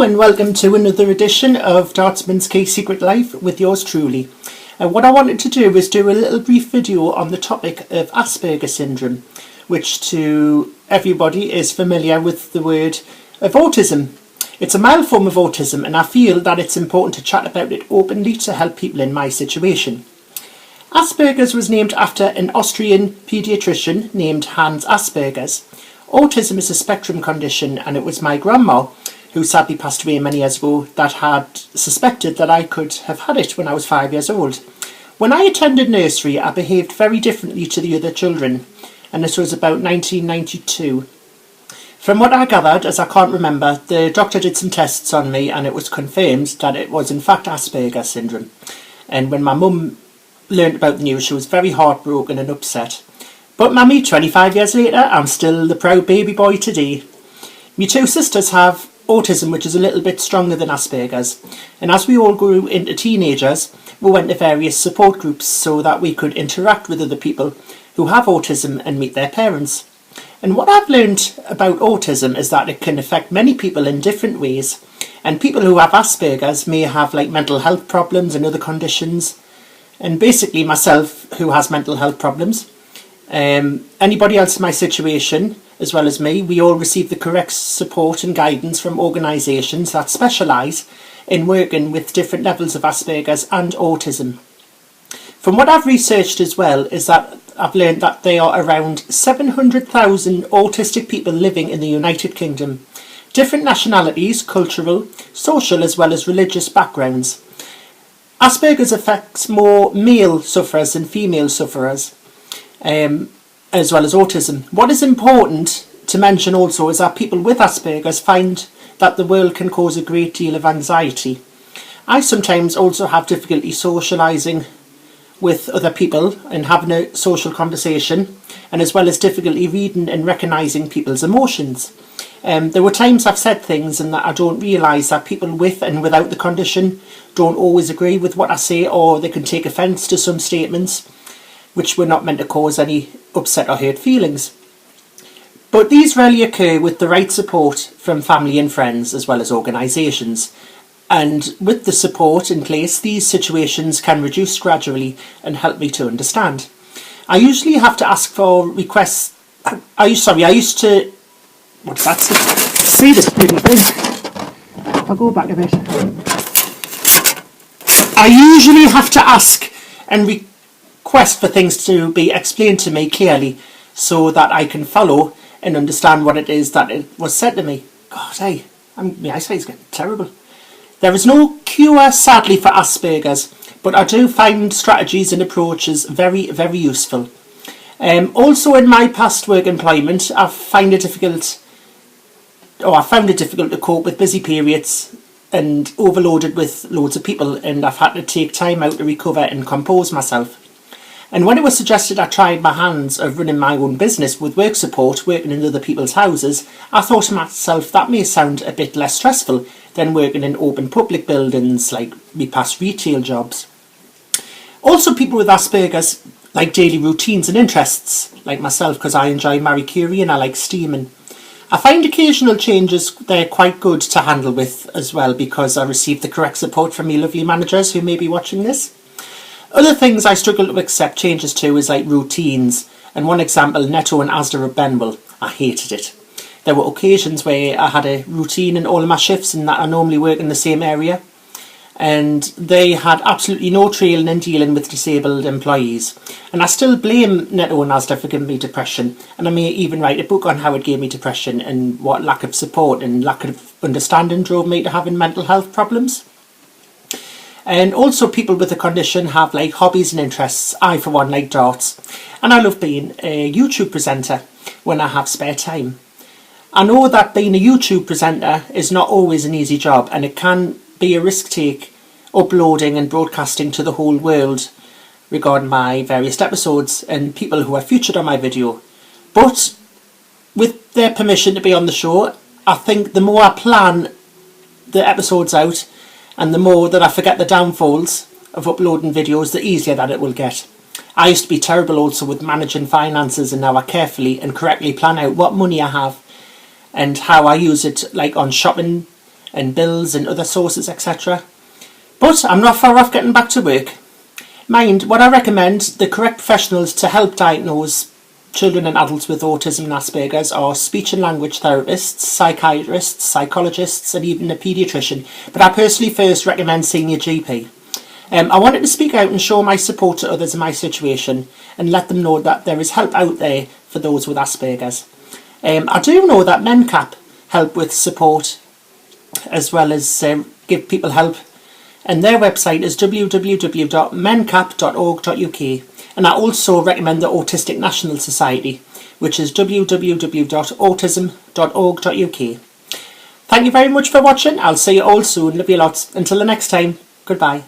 and welcome to another edition of Dartsmans Secret Life with yours truly. And what I wanted to do is do a little brief video on the topic of Asperger syndrome, which to everybody is familiar with the word of autism. It's a mild form of autism, and I feel that it's important to chat about it openly to help people in my situation. Asperger's was named after an Austrian paediatrician named Hans Aspergers. Autism is a spectrum condition, and it was my grandma, who sadly passed away many years ago, that had suspected that I could have had it when I was 5 years old. When I attended nursery, I behaved very differently to the other children, and this was about 1992. From what I gathered, as I can't remember, the doctor did some tests on me and it was confirmed that it was in fact Asperger's syndrome. And when my mum learned about the news, she was very heartbroken and upset. But mummy, 25 years later, I'm still the proud baby boy today. My two sisters have autism, which is a little bit stronger than Asperger's, and as we all grew into teenagers, we went to various support groups so that we could interact with other people who have autism and meet their parents. And what I've learned about autism is that it can affect many people in different ways, and people who have Asperger's may have like mental health problems and other conditions, and basically myself, who has mental health problems. Anybody else in my situation, as well as me, we all receive the correct support and guidance from organisations that specialise in working with different levels of Asperger's and autism. From what I've researched as well is that I've learned that there are around 700,000 autistic people living in the United Kingdom. Different nationalities, cultural, social as well as religious backgrounds. Asperger's affects more male sufferers than female sufferers. As well as autism. What is important to mention also is that people with Asperger's find that the world can cause a great deal of anxiety. I sometimes also have difficulty socialising with other people and having a social conversation, and as well as difficulty reading and recognising people's emotions. There were times I've said things and that I don't realise that people with and without the condition don't always agree with what I say, or they can take offence to some statements which were not meant to cause any upset or hurt feelings. But these rarely occur with the right support from family and friends as well as organisations. And with the support in place, these situations can reduce gradually and help me to understand. I usually have to ask for requests. I used to... What's that? See this bloody thing? I'll go back a bit. I usually have to ask and request for things to be explained to me clearly so that I can follow and understand what it is that it was said to me. God, hey, my eyesight's getting terrible. There is no cure, sadly, for Asperger's, but I do find strategies and approaches very, very useful. Also, in my past work employment, I found it difficult to cope with busy periods and overloaded with loads of people, and I've had to take time out to recover and compose myself. And when it was suggested I tried my hands of running my own business with work support, working in other people's houses, I thought to myself that may sound a bit less stressful than working in open public buildings like my past retail jobs. Also, people with Asperger's like daily routines and interests, like myself, because I enjoy Marie Curie and I like steaming. I find occasional changes they're quite good to handle with as well, because I receive the correct support from my lovely managers who may be watching this. Other things I struggle to accept changes to is like routines, and one example, Netto and Asda at Benwell, I hated it. There were occasions where I had a routine in all of my shifts and that I normally work in the same area, and they had absolutely no training and dealing with disabled employees. And I still blame Netto and Asda for giving me depression, and I may even write a book on how it gave me depression and what lack of support and lack of understanding drove me to having mental health problems. And also, people with the condition have like hobbies and interests. I for one like darts, and I love being a YouTube presenter when I have spare time. I know that being a YouTube presenter is not always an easy job, and it can be a risk take uploading and broadcasting to the whole world regarding my various episodes and people who are featured on my video. But with their permission to be on the show, I think the more I plan the episodes out and the more that I forget the downfalls of uploading videos, the easier that it will get. I used to be terrible also with managing finances, and now I carefully and correctly plan out what money I have and how I use it, like on shopping and bills and other sources, etc. But I'm not far off getting back to work. Mind, what I recommend, the correct professionals to help diagnose children and adults with autism and Asperger's are speech and language therapists, psychiatrists, psychologists and even a paediatrician, but I personally first recommend seeing your GP. I wanted to speak out and show my support to others in my situation and let them know that there is help out there for those with Asperger's. I do know that MenCap help with support as well as give people help, and their website is www.mencap.org.uk, and I also recommend the Autistic National Society, which is www.autism.org.uk. Thank you very much for watching. I'll see you all soon. Love you lots. Until the next time, goodbye.